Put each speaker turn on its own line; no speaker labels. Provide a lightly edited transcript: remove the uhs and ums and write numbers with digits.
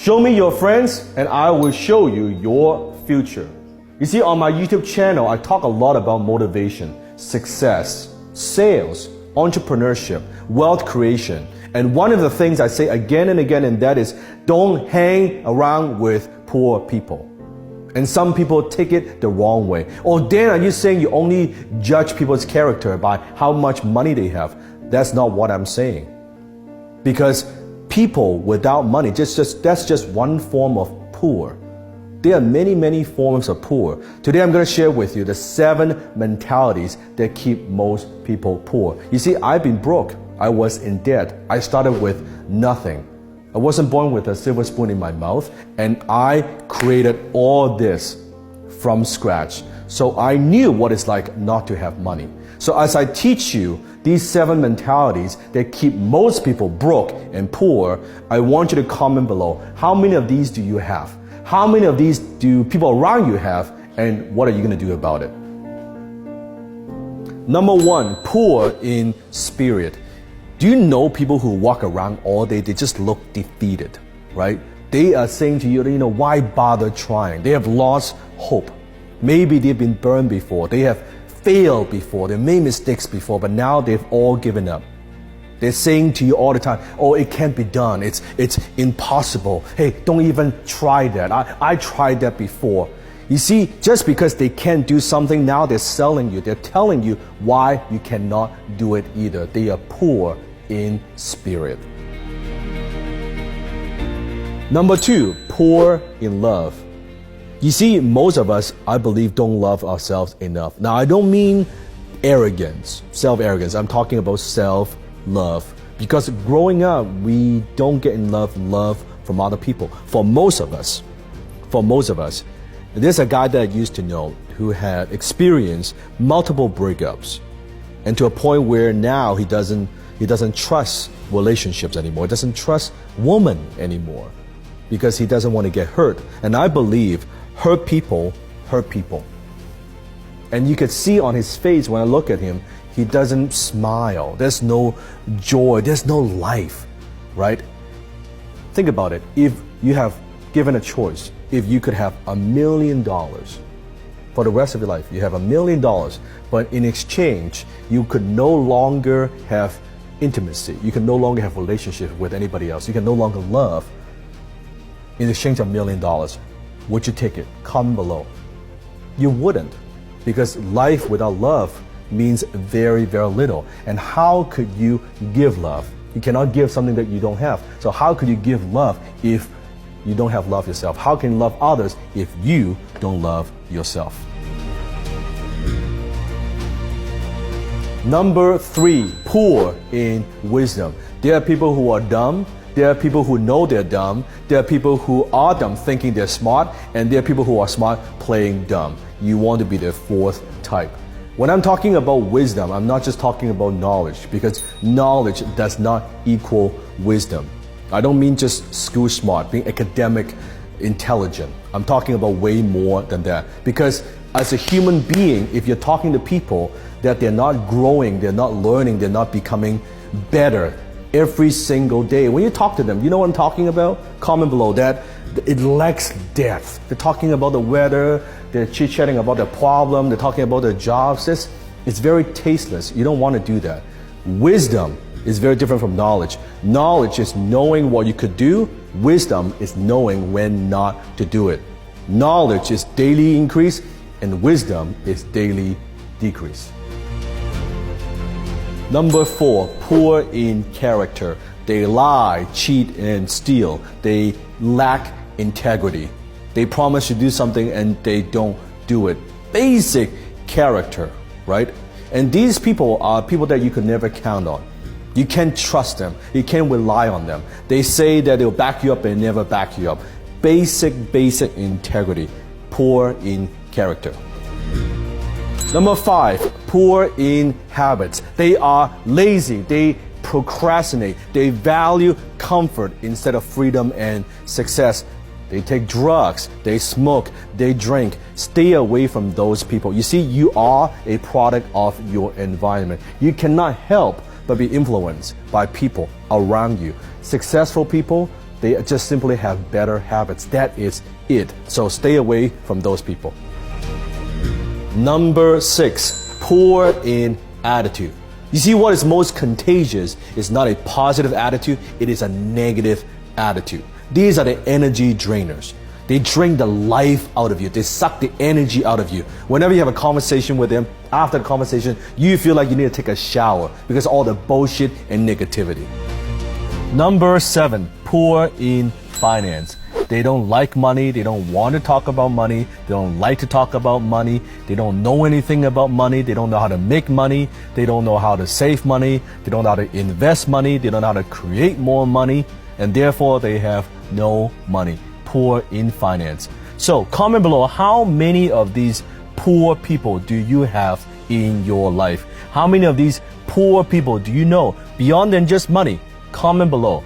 Show me your friends and I will show you your future. You see, on my YouTube channel, I talk a lot about motivation, success, sales, entrepreneurship, wealth creation. And one of the things I say again and again, and that is don't hang around with poor people. And some people take it the wrong way. Oh, Dan, are you saying you only judge people's character by how much money they have? That's not what I'm saying. Because people without money, that's just one form of poor. There are many, many forms of poor. Today I'm going to share with you the 7 mentalities that keep most people poor. You see, I've been broke. I was in debt. I started with nothing. I wasn't born with a silver spoon in my mouth, and I created all this from scratch. So I knew what it's like not to have money. So as I teach you these 7 mentalities that keep most people broke and poor, I want you to comment below. How many of these do you have? How many of these do people around you have? And what are you going to do about it? Number 1, poor in spirit. Do you know people who walk around all day, they just look defeated, right? They are saying to you, why bother trying? They have lost hope. Maybe they've been burned before. They have failed before. They made mistakes before, but now they've all given up. They're saying to you all the time, oh, it can't be done. It's impossible. Hey, don't even try that. I tried that before. You see, just because they can't do something, now they're selling you. They're telling you why you cannot do it either. They are poor in spirit. Number 2, poor in love. You see, most of us, I believe, don't love ourselves enough. Now, I don't mean arrogance, self-arrogance. I'm talking about self-love. Because growing up, we don't get enough love from other people. For most of us, there's a guy that I used to know who had experienced multiple breakups, and to a point where now he doesn't trust relationships anymore. He doesn't trust women anymore because he doesn't want to get hurt. And I believe hurt people hurt people. And you could see on his face when I look at him, he doesn't smile. There's no joy. There's no life, right? Think about it. If you have given a choice, if you could have $1 million for the rest of your life, you have $1 million, but in exchange, you could no longer have intimacy. You can no longer have relationship with anybody else. You can no longer love. In exchange of $1 million, would you take it? Comment below. You wouldn't, because life without love means very, very little. And how could you give love? You cannot give something that you don't have. So how could you give love if you don't have love yourself? How can you love others if you don't love yourself? Number 3, poor in wisdom. There are people who are dumb. There are people who know they're dumb. There are people who are dumb thinking they're smart. And there are people who are smart playing dumb. You want to be the 4th type. When I'm talking about wisdom, I'm not just talking about knowledge, because knowledge does not equal wisdom. I don't mean just school smart, being academic intelligent. I'm talking about way more than that. Because as a human being, if you're talking to people that they're not growing, they're not learning, they're not becoming better every single day, when you talk to them, you know what I'm talking about? Comment below that. It lacks depth. They're talking about the weather, they're chit-chatting about their problem, they're talking about their jobs. It's very tasteless. You don't want to do that. Wisdom is very different from knowledge. Knowledge is knowing what you could do. Wisdom is knowing when not to do it. Knowledge is daily increase, and wisdom is daily decrease. Number 4, poor in character. They lie, cheat, and steal. They lack integrity. They promise to do something and they don't do it. Basic character, right? And these people are people that you could never count on. You can't trust them. You can't rely on them. They say that they'll back you up and never back you up. Basic integrity. Poor in character. Number 5, poor in habits. They are lazy. They procrastinate. They value comfort instead of freedom and success. They take drugs, they smoke, they drink. Stay away from those people. You see, you are a product of your environment. You cannot help but be influenced by people around you. Successful people They just simply have better habits. That is it. So stay away from those people. Number 6, poor in attitude. You see, what is most contagious is not a positive attitude, it is a negative attitude. These are the energy drainers. They drain the life out of you. They suck the energy out of you. Whenever you have a conversation with them, after the conversation, you feel like you need to take a shower because of all the bullshit and negativity. Number 7, poor in finance. They don't like money. They don't want to talk about money. They don't like to talk about money. They don't know anything about money. They don't know how to make money. They don't know how to save money. They don't know how to invest money. They don't know how to create more money. And therefore, they have no money. Poor in finance. So comment below, how many of these poor people do you have in your life? How many of these poor people do you know beyond than just money? Comment below.